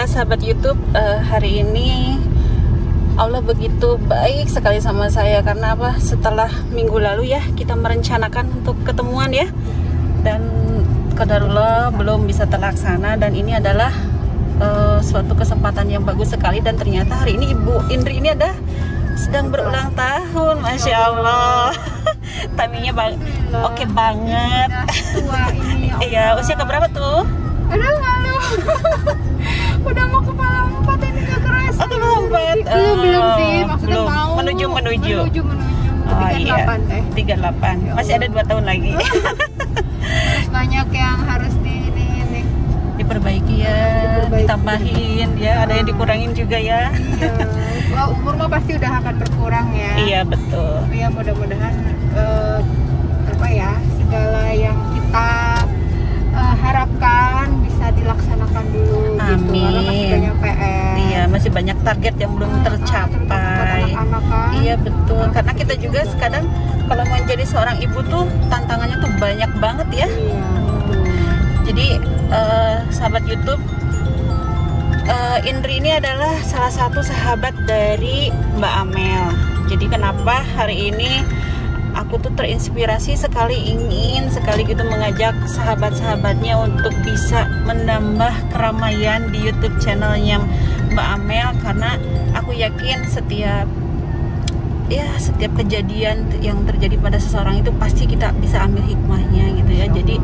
Alhamdulillah sahabat YouTube, hari ini Allah begitu baik sekali sama saya. Karena apa? Setelah minggu lalu ya kita merencanakan untuk ketemuan ya, dan qadarullah belum bisa terlaksana. Dan ini adalah suatu kesempatan yang bagus sekali. Dan ternyata hari ini Ibu Indri ini sedang berulang tahun, Masya Allah. Timingnya oke banget. Tua ini. Iya, usia keberapa tuh? Aduh, malu. Udah mau kepala 4 ini gak kerasa. Belum sih, maksudnya belum. mau Menuju. Oh 38 iya, teh. 38. Masih ada 2 tahun lagi. Banyak yang harus diperbaiki ya, ditambahin ya, ada yang dikurangin juga ya. Iya. Umur mah pasti udah akan berkurang ya. Iya betul. Ya mudah-mudahan segala yang kita harapkan bisa dilaksanakan dulu. Amin. Gitu. Karena masih banyak PR. Iya, masih banyak target yang belum tercapai. Iya betul. Karena kita juga kadang kalau mau jadi seorang ibu tuh tantangannya tuh banyak banget ya. Iya. Jadi sahabat YouTube, Indri ini adalah salah satu sahabat dari Mbak Amel. Jadi kenapa hari ini aku tuh terinspirasi sekali, ingin sekali gitu mengajak sahabat-sahabatnya untuk bisa menambah keramaian di YouTube channelnya Mbak Amel. Karena aku yakin setiap kejadian yang terjadi pada seseorang itu pasti kita bisa ambil hikmahnya gitu ya. Jadi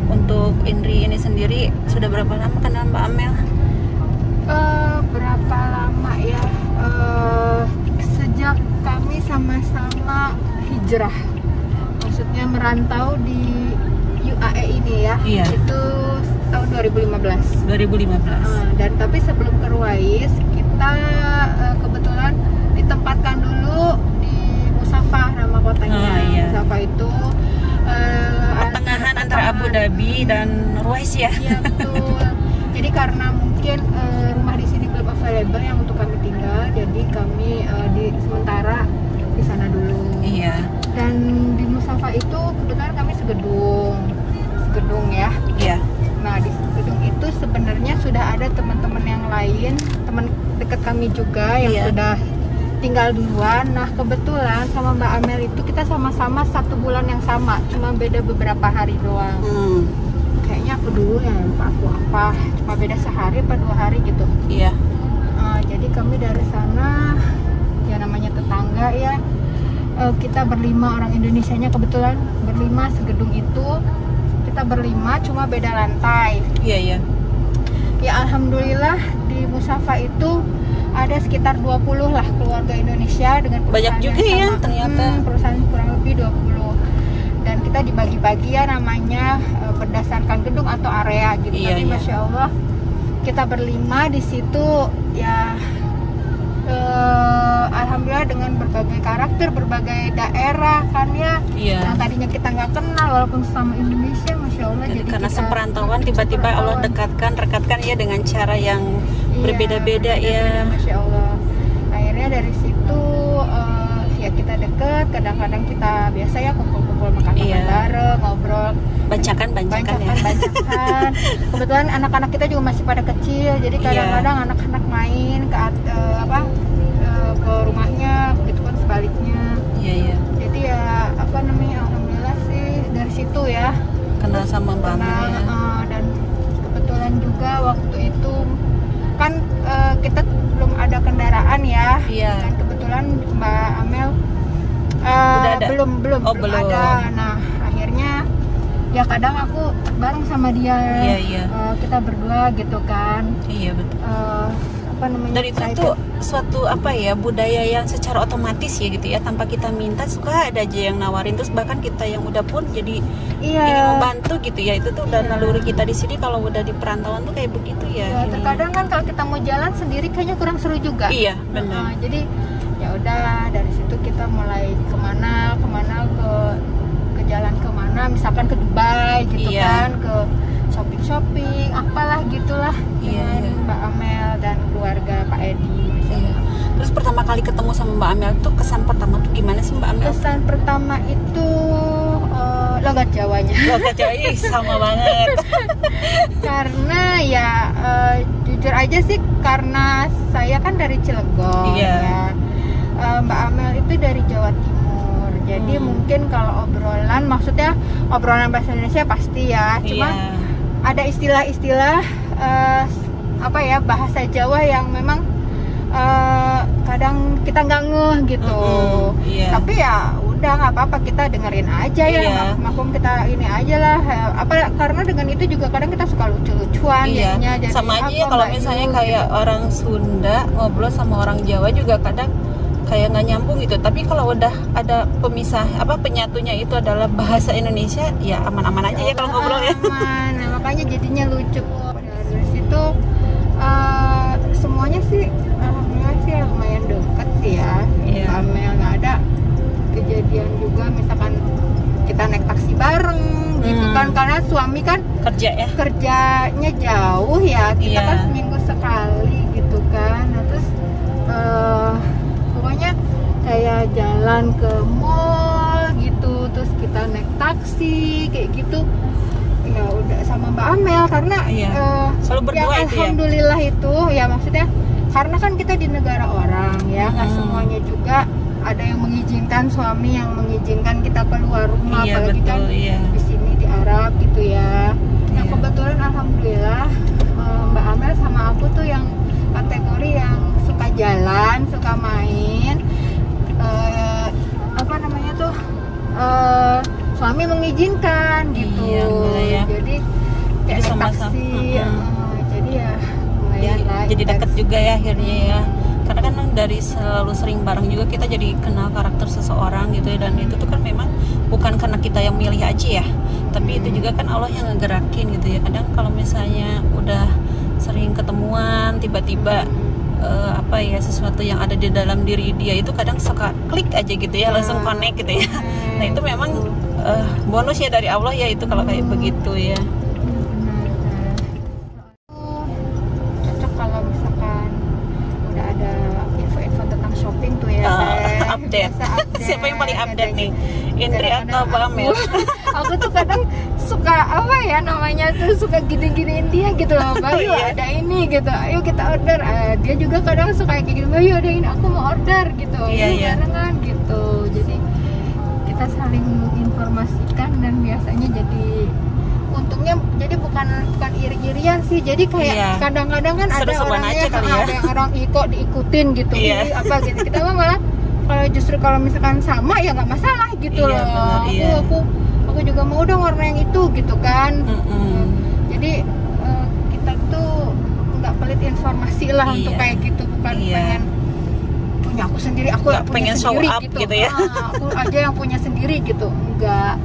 untuk Indri ini sendiri sudah berapa lama kenal Mbak Amel? Berapa lama ya? Sejak kami sama-sama hijrah, maksudnya merantau di UAE ini ya. Iya. Itu tahun 2015. Dan tapi sebelum ke Ruwais kita kebetulan ditempatkan dulu di Musafah, nama kotanya. Iya. Musafah itu pertengahan antara Abu Dhabi dan Ruwais ya. Iya betul. Jadi karena mungkin rumah di sini belum available yang untuk kami tinggal, jadi kami sementara di sana dulu. Iya. Dan di Musafah itu kebetulan kami segedung ya. Iya. Nah di gedung itu sebenarnya sudah ada teman-teman yang lain, teman dekat kami juga yang sudah tinggal duluan. Nah kebetulan sama Mbak Amel itu kita sama-sama 1 bulan yang sama, cuma beda beberapa hari doang. Kayaknya aku dulu ya lupa aku apa, cuma beda sehari apa 2 hari gitu. Iya. Jadi kami dari sana ya namanya tetangga ya. Kita berlima orang Indonesianya, kebetulan berlima segedung itu. Kita berlima cuma beda lantai. Iya. Ya alhamdulillah di Musafah itu ada sekitar 20 lah keluarga Indonesia dengan perusahaan banyak juga yang sama. ya ternyata. Perusahaan kurang lebih 20. Dan kita dibagi-bagi ya namanya berdasarkan gedung atau area gitu. Tapi Masya Allah kita berlima di situ ya. Alhamdulillah dengan berbagai karakter, berbagai daerah kan ya. Yang tadinya kita nggak kenal walaupun sama Indonesia, Masya Allah. Jadi karena seperantauan tiba-tiba Allah rekatkan ya dengan cara yang berbeda-beda ya. Masya Allah. Akhirnya dari situ ya kita deket. Kadang-kadang kita biasa ya kumpul-kumpul makan bareng, ngobrol. Bancakan. Kebetulan anak-anak kita juga masih pada kecil, jadi kadang-kadang anak-anak main ke ke rumahnya, begitu kan sebaliknya. Iya. Jadi ya alhamdulillah sih dari situ ya kenal sama Mbak Amel. Dan kebetulan juga waktu itu kan kita belum ada kendaraan ya. Iya. Dan kebetulan Mbak Amel belum ada. Nah akhirnya ya kadang aku bareng sama dia. Iya. Kita berdua gitu kan. Iya betul. Dan itu tuh suatu budaya yang secara otomatis ya gitu ya, tanpa kita minta suka ada aja yang nawarin. Terus bahkan kita yang udah pun jadi ingin membantu gitu ya. Itu tuh udah naluri kita di sini. Kalau udah di perantauan tuh kayak begitu ya. Terkadang kan kalau kita mau jalan sendiri kayaknya kurang seru juga. Iya benar. Jadi ya udah dari situ kita mulai kemana ke jalan kemana, misalkan ke Dubai gitu kan, ke shopping apalah gitulah dengan Mbak Amel dan keluarga Pak Edi. Terus pertama kali ketemu sama Mbak Amel tuh kesan pertama tuh gimana sih Mbak Amel? Kesan pertama itu logat Jawanya. Logat Jawa sama banget. Karena ya jujur aja aja sih karena saya kan dari Cilegon ya. Mbak Amel itu dari Jawa Timur. Jadi mungkin kalau obrolan, maksudnya obrolan bahasa Indonesia pasti ya. Cuma ada istilah-istilah apa ya, bahasa Jawa yang memang kadang kita nggak ngeh gitu. Tapi ya udah nggak apa-apa, kita dengerin aja ya. Maklum kita ini aja lah. Karena dengan itu juga kadang kita suka lucu-lucuan jadinya. Jadi sama aja ya kalau misalnya kayak orang Sunda ngobrol sama orang Jawa juga kadang kayak nggak nyambung gitu. Tapi kalau udah ada pemisah penyatunya itu adalah bahasa Indonesia, ya aman-aman aja ya kalau ngobrol ya. Aman. Nah, makanya jadinya lucu. Dari situ semuanya sih alhamdulillah sih lumayan dekat sih ya. Amel nggak ada kejadian juga misalkan kita naik taksi bareng gitu kan, karena suami kan kerjanya jauh ya, kita kan seminggu sekali gitu kan. Nah terus pokoknya kayak jalan ke mall gitu, terus kita naik taksi kayak gitu ya udah sama Mbak Amel, karena selalu berdua ya, alhamdulillah itu ya, maksudnya karena kan kita di negara orang ya, nggak semuanya juga ada yang mengizinkan, suami yang mengizinkan kita keluar rumah, apalagi kan di sini di Arab gitu ya. Nah kebetulan alhamdulillah Mbak Amel sama aku tuh yang kategori yang suka jalan, suka main, apa namanya tuh, suami mengizinkan gitu. Jadi kayak taksi, jadi ya lumayan lah. Jadi dekat juga ya akhirnya ya. Karena kan dari selalu sering bareng juga kita jadi kenal karakter seseorang gitu ya. Dan itu tuh kan memang bukan karena kita yang milih aja ya, tapi itu juga kan Allah yang ngegerakin gitu ya. Kadang kalau misalnya udah sering ketemuan, tiba-tiba sesuatu yang ada di dalam diri dia itu kadang suka klik aja gitu ya, langsung connect gitu ya. Nah itu memang bonus ya dari Allah ya itu kalau kayak begitu ya. Update. Siapa yang paling update nih? Indri atau Mbak Amel? Aku tuh kadang suka suka gini-giniin dia gitu loh, Bayu ada ini gitu, ayo kita order. Dia juga kadang suka kayak gitu, Bayu ada ini, aku mau order gitu, barengan gitu. Jadi kita saling informasikan dan biasanya jadi untungnya jadi bukan iri-irian sih, jadi kayak kadang-kadang kan ada orangnya ada yang orang diikutin gitu, gitu kita malah kalau misalkan sama ya nggak masalah gitu loh. Aku juga mau dong warna yang itu gitu kan. Jadi kita tuh nggak pelit informasi lah untuk kayak gitu, bukan pengen punya aku sendiri, aku pengen show up gitu ya. Aku aja yang punya sendiri gitu, enggak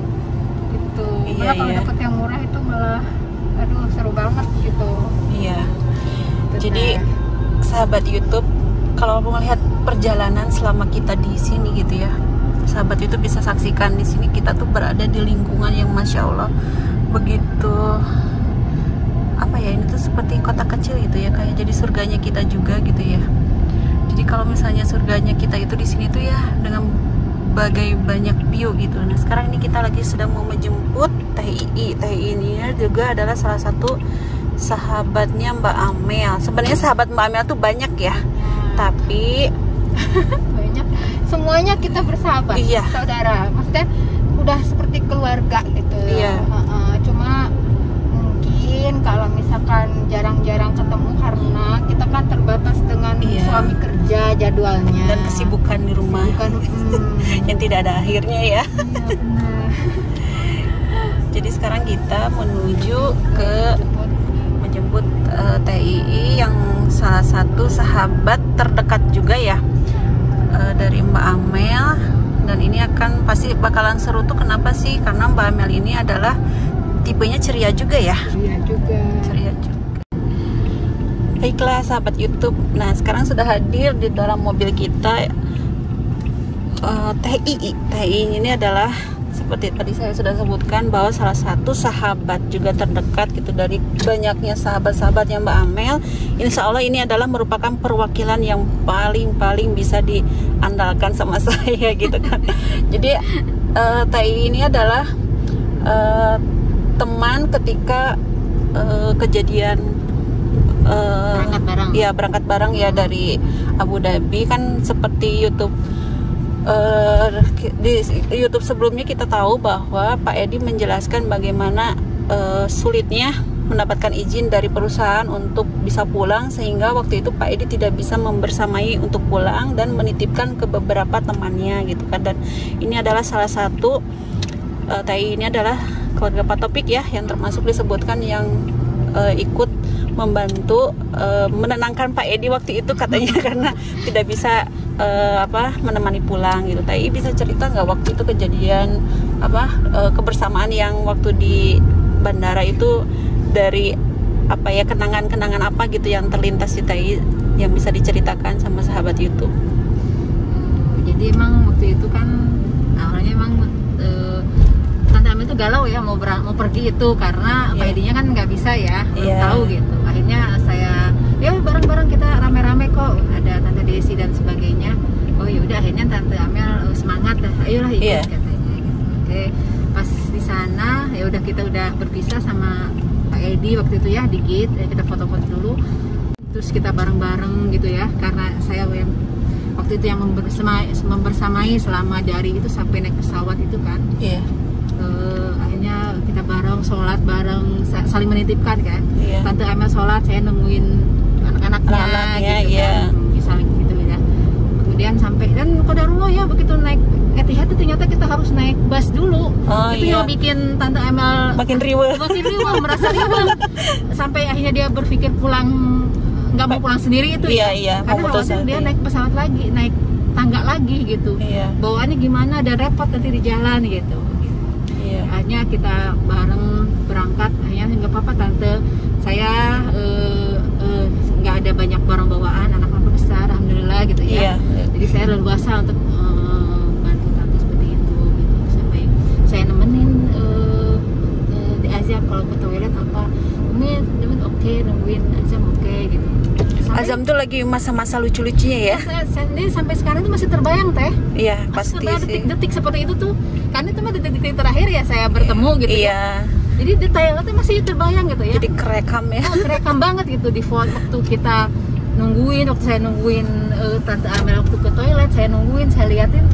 gitu. Malah kalau dapet yang murah itu malah aduh seru banget gitu. Jadi sahabat YouTube, kalau mau melihat perjalanan selama kita di sini gitu ya, sahabat itu bisa saksikan di sini kita tuh berada di lingkungan yang masya Allah begitu ini tuh seperti kota kecil gitu ya, kayak jadi surganya kita juga gitu ya. Jadi kalau misalnya surganya kita itu di sini tuh ya dengan banyak view gitu. Nah sekarang ini kita lagi sedang mau menjemput Teh Ii. Teh Ii ini juga adalah salah satu sahabatnya Mbak Amel. Sebenarnya sahabat Mbak Amel tuh banyak ya, tapi banyak, semuanya kita bersahabat, saudara, maksudnya udah seperti keluarga gitu. Cuma mungkin kalau misalkan jarang-jarang ketemu karena kita kan terbatas dengan suami kerja jadwalnya dan kesibukan di rumah yang tidak ada akhirnya ya. Benar. Jadi sekarang kita menuju ke menjemput Teh Ii yang salah satu sahabat terdekat juga ya dari Mbak Amel. Dan ini akan pasti bakalan seru tuh, kenapa sih? Karena Mbak Amel ini adalah tipenya ceria juga ya. Ceria juga. Baiklah sahabat YouTube, nah sekarang sudah hadir di dalam mobil kita Teh Ii. Teh Ii ini adalah seperti tadi saya sudah sebutkan bahwa salah satu sahabat juga terdekat gitu dari banyaknya sahabat-sahabatnya Mbak Amel. Insya Allah ini adalah merupakan perwakilan yang paling bisa diandalkan sama saya gitu kan. Jadi Teh Ii ini adalah teman ketika kejadian berangkat bareng. Ya berangkat bareng ya dari Abu Dhabi kan. Seperti di YouTube sebelumnya kita tahu bahwa Pak Edi menjelaskan bagaimana sulitnya mendapatkan izin dari perusahaan untuk bisa pulang, sehingga waktu itu Pak Edi tidak bisa membersamai untuk pulang dan menitipkan ke beberapa temannya gitu kan. Dan ini adalah salah satu TI ini adalah keluarga Pak Topik ya, yang termasuk disebutkan yang ikut membantu menenangkan Pak Edi waktu itu katanya karena tidak bisa menemani pulang gitu. TI bisa cerita nggak waktu itu kejadian kebersamaan yang waktu di bandara itu, dari kenangan-kenangan apa gitu yang terlintas di TI yang bisa diceritakan sama sahabat YouTube? Jadi emang waktu itu kan awalnya emang Tante Amel tuh galau ya mau pergi itu karena Pak Edinya kan nggak bisa ya, belum tahu gitu. Akhirnya saya ya bareng-bareng kita rame-rame kok, ada Tante Desi dan sebagainya. Oh yaudah, akhirnya Tante Amel semangat dah, ayolah ikut katanya gitu. Oke, pas di sana ya udah kita udah berpisah sama Pak Edi waktu itu ya di gate, kita foto-foto dulu, terus kita bareng-bareng gitu ya, karena saya yang waktu itu yang membersamai selama dari itu sampai naik pesawat itu kan. Akhirnya kita bareng sholat bareng, saling menitipkan kan. Tante Amel sholat, saya nemuin anak-anaknya gitu kan, misalnya gitu ya. Kemudian sampai, dan qadarullah ya begitu naik Etihad ternyata kita harus naik bus dulu. Itu yang bikin Tante Amel makin riweuh, merasa riweuh. Sampai akhirnya dia berpikir pulang, nggak mau pulang sendiri itu karena khawatir dia naik pesawat lagi, naik tangga lagi gitu. Bawaannya gimana, ada repot nanti di jalan gitu. Akhirnya kita bareng berangkat. Akhirnya nggak apa-apa Tante, saya nggak ada banyak barang bawaan, anak-anak besar alhamdulillah gitu ya. Jadi saya leluasa untuk bantu Tante seperti itu gitu. Sampai saya nemenin di Azam kalau ke toilet apa, nemenin oke, nungguin Azam oke gitu. Azam tuh lagi masa-masa lucu-lucunya ya. Ini sampai sekarang tuh masih terbayang teh. Iya pasti sih. Detik-detik seperti itu tuh, karena itu mah detik-detik terakhir ya saya bertemu gitu. Jadi detailnya tuh masih terbayang gitu ya. Jadi kerekam ya. Kerekam banget gitu di waktu kita nungguin, waktu saya nungguin Tante Amel waktu ke toilet, saya nungguin, saya liatin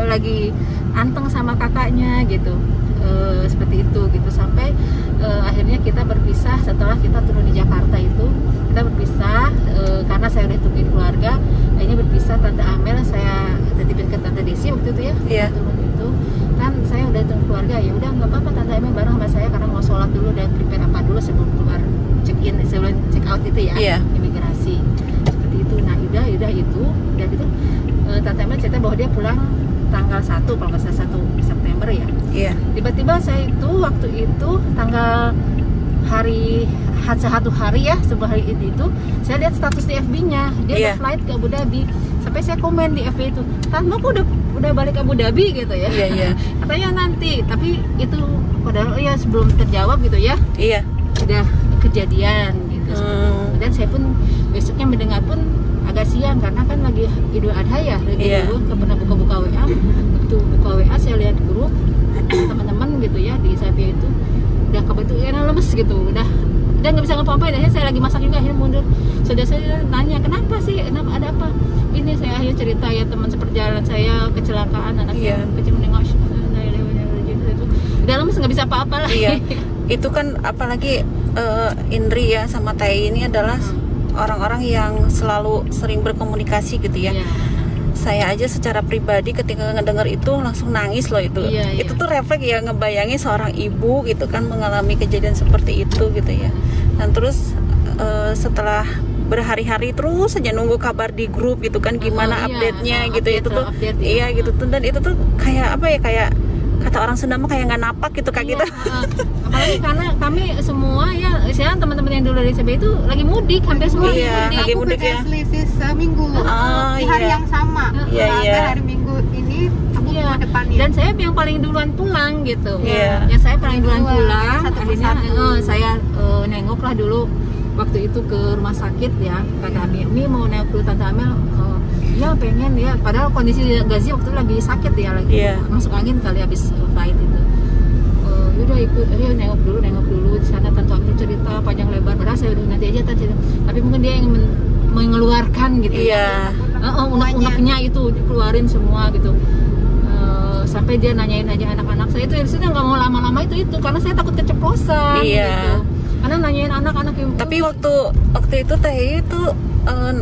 lagi anteng sama kakaknya gitu. Seperti itu gitu sampai akhirnya kita berpisah setelah kita turun di Jakarta itu. Kita berpisah karena saya udah tungguin keluarga. Akhirnya berpisah, Tante Amel saya titipin ke Tante Desi waktu itu ya. Turun itu kan saya udah tunggu keluarga, ya udah nggak apa-apa Tante Amel bareng sama saya karena mau sholat dulu dan prepare apa dulu sebelum keluar check in, sebelum check out itu ya, imigrasi seperti itu. Nah udah itu dan itu Tante Amel cerita bahwa dia pulang tanggal 1 kalau nggak salah 1 September ya. Tiba-tiba saya itu waktu itu tanggal satu hari ya, sebuah hari itu saya lihat status di FB-nya dia ada flight ke Abu Dhabi. Sampai saya komen di FB itu, Tante kok udah balik Abu Dhabi gitu ya. Katanya nanti, tapi itu padahal ya sebelum terjawab gitu ya. Sudah kejadian gitu. Dan saya pun besoknya mendengar pun agak siang karena kan lagi Idul Adha ya, lagi pernah buka-buka WA. Begitu buka WA saya lihat grup teman-teman gitu ya di Sabia itu udah kebetulan lemes gitu, udah nggak bisa ngapa-ngapain. Akhirnya saya lagi masak juga, akhirnya mundur. Sudah saya tanya kenapa sih, kenapa, ada apa? Ini saya akhirnya cerita ya, teman seperjalanan saya kecelakaan, anaknya kecil menengok itu udah lemes, nggak bisa apa-apa lah. Itu kan apalagi Indri ya sama Tai ini adalah orang-orang yang selalu sering berkomunikasi gitu ya. Saya aja secara pribadi ketika ngedenger itu langsung nangis loh itu. Itu tuh refleks ya, ngebayangin seorang ibu gitu kan mengalami kejadian seperti itu gitu ya. Dan terus setelah berhari-hari terus saja nunggu kabar di grup gitu kan, gimana update-nya gitu. Itu tuh gitu tuh, dan itu tuh kayak apa ya, kayak kata orang Sunda mah kayak nggak napak gitu kak kita. Apalagi karena kami semua ya, saya teman-teman yang dulu dari CB itu lagi mudik, hampir semua lagi mudik ya. Selisih seminggu di hari yang sama. Hari Minggu ini aku depannya. Dan saya yang paling duluan pulang gitu. Ya saya paling duluan pulang. Akhirnya saya nengok lah dulu waktu itu ke rumah sakit ya. Kata Ami mau nengok dulu Tante Amel. Ya pengen ya, padahal kondisi Gazi waktu itu lagi sakit ya, lagi masuk angin kali habis flight itu. udah ikut, ayo nengok dulu di sana. Tante Amel cerita panjang lebar, padahal saya udah nanti aja tante, tapi mungkin dia yang mengeluarkan gitu ya, unek-uneknya itu dikeluarin semua gitu. Sampai dia nanyain aja anak-anak saya itu, saya nggak mau lama-lama itu karena saya takut keceplosan gitu. Karena nanyain anak-anak yang tapi waktu itu Teh itu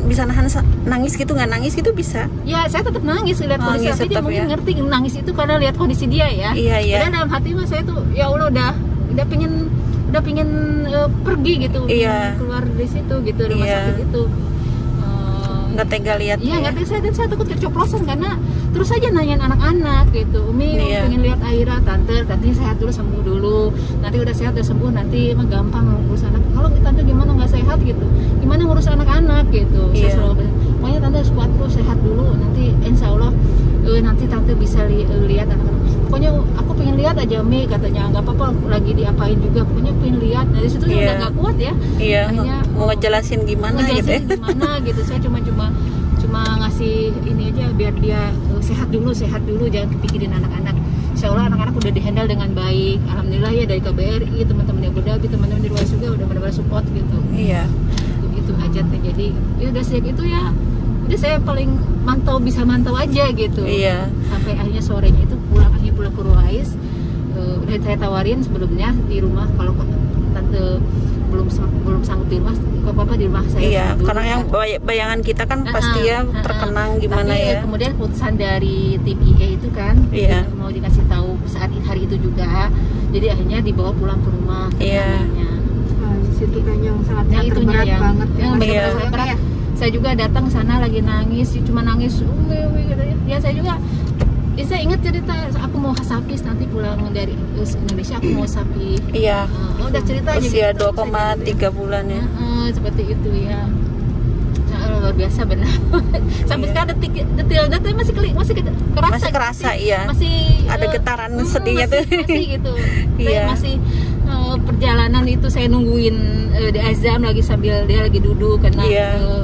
bisa nahan nangis gitu, nggak nangis gitu bisa? Ya saya tetap nangis lihat kondisi, tapi dia mungkin ngerti nangis itu karena lihat kondisi dia ya. Padahal dalam hati mah saya tuh ya Allah udah pingin pergi gitu, keluar dari situ gitu, rumah sakit itu. Nggak tega lihat. Iya, nggak tega, dan saya takut keceplosan karena terus aja nanyain anak-anak gitu. Umi pengen lihat Aira, tantenya sehat dulu, sembuh dulu. Nanti udah sehat, udah sembuh, nanti emang gampang ngurus anak. Kalau tante gimana nggak sehat gitu, gimana ngurus anak-anak gitu. Saya selalu bilang, pokoknya tante harus kuat terus, sehat dulu. Nanti insya Allah nanti tante bisa lihat anak-anak. Pokoknya aku pengen lihat aja Mi, katanya. Nggak apa-apa lagi diapain juga, pokoknya pengen lihat. Dari situ udah nggak kuat ya. Akhirnya mau ngejelasin gimana gitu. Saya cuma ngasih ini aja biar dia sehat dulu, jangan kepikirin anak-anak. Insya Allah anak-anak udah dihandle dengan baik, alhamdulillah ya, dari KBRI, teman-teman di Abu Dhabi, teman-teman di luar juga udah benar-benar support gitu. Itu aja Teh. Jadi ya udah sejak itu ya udah saya paling bisa mantau aja gitu. Sampai akhirnya sorenya itu pulang ke Ruwais. Udah saya tawarin sebelumnya di rumah, kalau tante belum sanggup di rumah, apa di rumah saya. Karena yang bayangan kita kan pasti ya terkenang gimana. Tapi, kemudian keputusan dari tim IE itu kan mau dikasih tahu saat hari itu juga, jadi akhirnya dibawa pulang ke rumah. Di situ kan yang sangat berat banget. Yang berat. Saya juga datang sana lagi nangis, cuma nangis ya. Saya juga saya ingat cerita, aku mau sapis nanti pulang dari Indonesia, aku mau sapi. Udah cerita aja usia gitu, 2,3 bulan ya. Seperti itu ya. Luar biasa benar. Sampai sekarang detail-detail masih kerasa gitu. Masih ada getaran sedihnya tuh. Masih gitu. Saya masih perjalanan itu saya nungguin di azam lagi sambil dia lagi duduk karena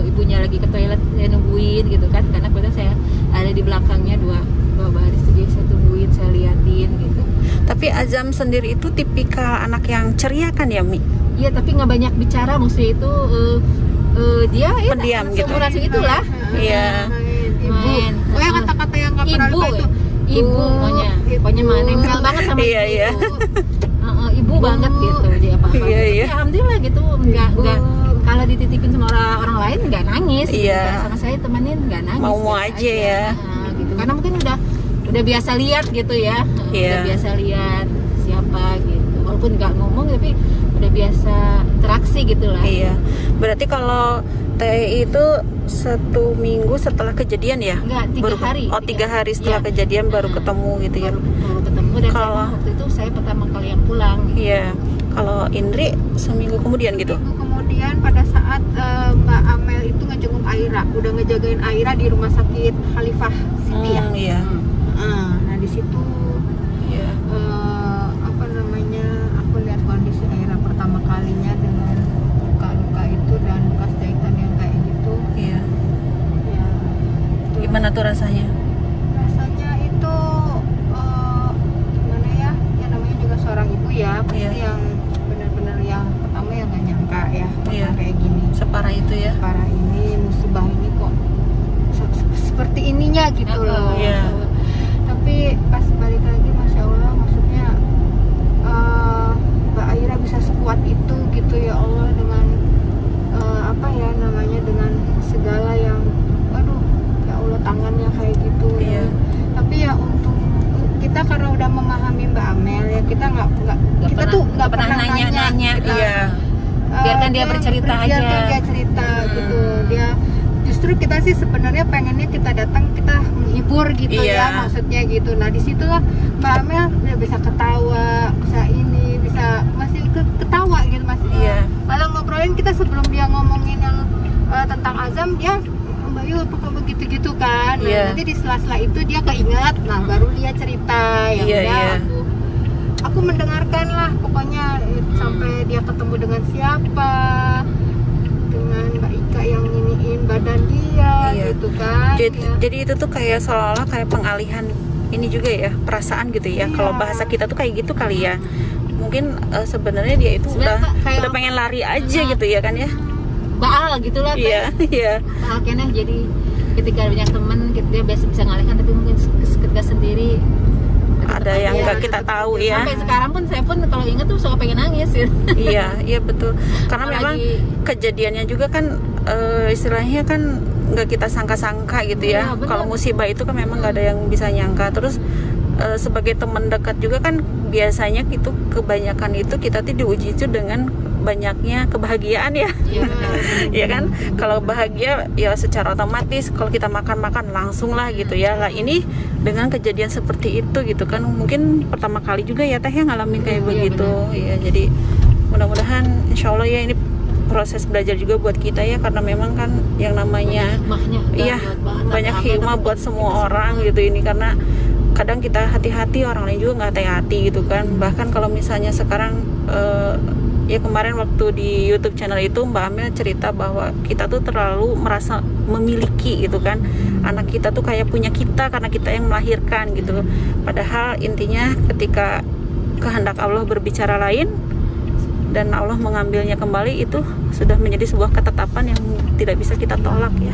ibunya lagi ke toilet, saya nungguin gitu kan, karena kebetulan saya ada di belakangnya dua baris, jadi saya tungguin, saya liatin gitu. Tapi Azam sendiri itu tipikal anak yang ceria kan ya Mi? Iya, tapi nggak banyak bicara, maksudnya itu dia pendiam gitu. Seumuran segitulah. Main. Pokoknya kata-kata yang nggak pernah lupa itu. Ibu pokoknya nempel banget sama ibu. Ibu banget gitu dia apa-apa. Tapi alhamdulillah gitu, nggak kalau dititipin sama orang lain nggak nangis. Sama saya temenin nggak nangis. Mau aja ya. Gitu. Karena mungkin udah biasa lihat gitu ya. Udah biasa lihat siapa gitu. Walaupun nggak ngomong tapi udah biasa interaksi gitulah. Berarti kalau Teh itu 1 minggu setelah kejadian ya? Enggak, 3 hari. 3 hari setelah kejadian baru ketemu gitu ya? Baru ketemu, dan waktu itu saya pertama kali yang pulang. Kalau Indri seminggu kemudian gitu? Seminggu kemudian pada saat Mbak Amel itu ngejenguk Aira, udah ngejagain Aira di rumah sakit Khalifah Siti ya? Nah di situ apa namanya, aku lihat kondisi Aira pertama kalinya dengan luka-luka itu dan bekas jahitan yang kayak gitu. Gimana tuh rasanya? Rasanya itu gimana ya? Ya namanya juga seorang ibu ya, pasti yang benar-benar yang pertama yang nggak nyangka ya, kayak gini. Separah itu ya? Separah ini, musibah ini kok seperti ininya gitu loh. Tapi pas balik lagi, masya Allah, maksudnya Mbak Aira bisa sekuat itu gitu ya Allah, dengan apa ya namanya, dengan segala yang ya Allah, tangannya kayak gitu. Tapi ya untuk kita karena udah memahami Mbak Amel ya, kita nggak pernah nanya gitu. Biarkan dia bercerita aja. Biarkan dia cerita gitu. Dia justru kita sih sebenarnya pengennya kita datang, kita menghibur gitu ya, maksudnya gitu. Nah disitulah Mbak Amel dia bisa ketawa, bisa masih ketawa gitu, masih malah ngobrolin kita sebelum dia ngomongin yang tentang Azam, dia Mbak Yu pokoknya begitu-gitu kan. Nah, nanti di sela-sela itu dia keinget, nah baru dia cerita aku mendengarkan lah pokoknya sampai dia ketemu dengan siapa, dengan Mbak Ika yang nginiin badan dia gitu kan. Jadi itu tuh kayak seolah-olah kayak pengalihan ini juga ya, perasaan gitu ya. Kalau bahasa kita tuh kayak gitu kali ya. mungkin sebenarnya dia itu udah pengen lari aja gitu ya kan ya. Baal gitulah kan. Iya. Baal kena, jadi ketika banyak teman dia biasa bisa ngalihkan, tapi mungkin ketika sendiri ada yang nggak kita tahu ya. Sampai sekarang pun saya pun kalau ingat tuh suka pengen nangis ya. Iya betul. Karena memang kejadiannya juga kan istilahnya kan nggak kita sangka-sangka gitu ya. Kalau musibah itu kan memang nggak ada yang bisa nyangka. Terus sebagai teman dekat juga kan biasanya itu kebanyakan itu kita tuh diuji itu dengan banyaknya kebahagiaan ya. Ya kan, kalau bahagia ya secara otomatis kalau kita makan langsung lah gitu ya. Lah ini dengan kejadian seperti itu gitu kan, mungkin pertama kali juga ya Teh yang ngalamin kayak begitu ya. Jadi mudah-mudahan insya Allah ya ini proses belajar juga buat kita ya, karena memang kan yang namanya banyak hikmah buat semua orang gitu ini, karena kadang kita hati-hati, orang lain juga nggak hati-hati gitu kan. Bahkan kalau misalnya sekarang ya kemarin waktu di YouTube channel itu Mbak Amel cerita bahwa kita tuh terlalu merasa memiliki gitu kan, anak kita tuh kayak punya kita karena kita yang melahirkan gitu. Padahal intinya ketika kehendak Allah berbicara lain dan Allah mengambilnya kembali, itu sudah menjadi sebuah ketetapan yang tidak bisa kita tolak ya.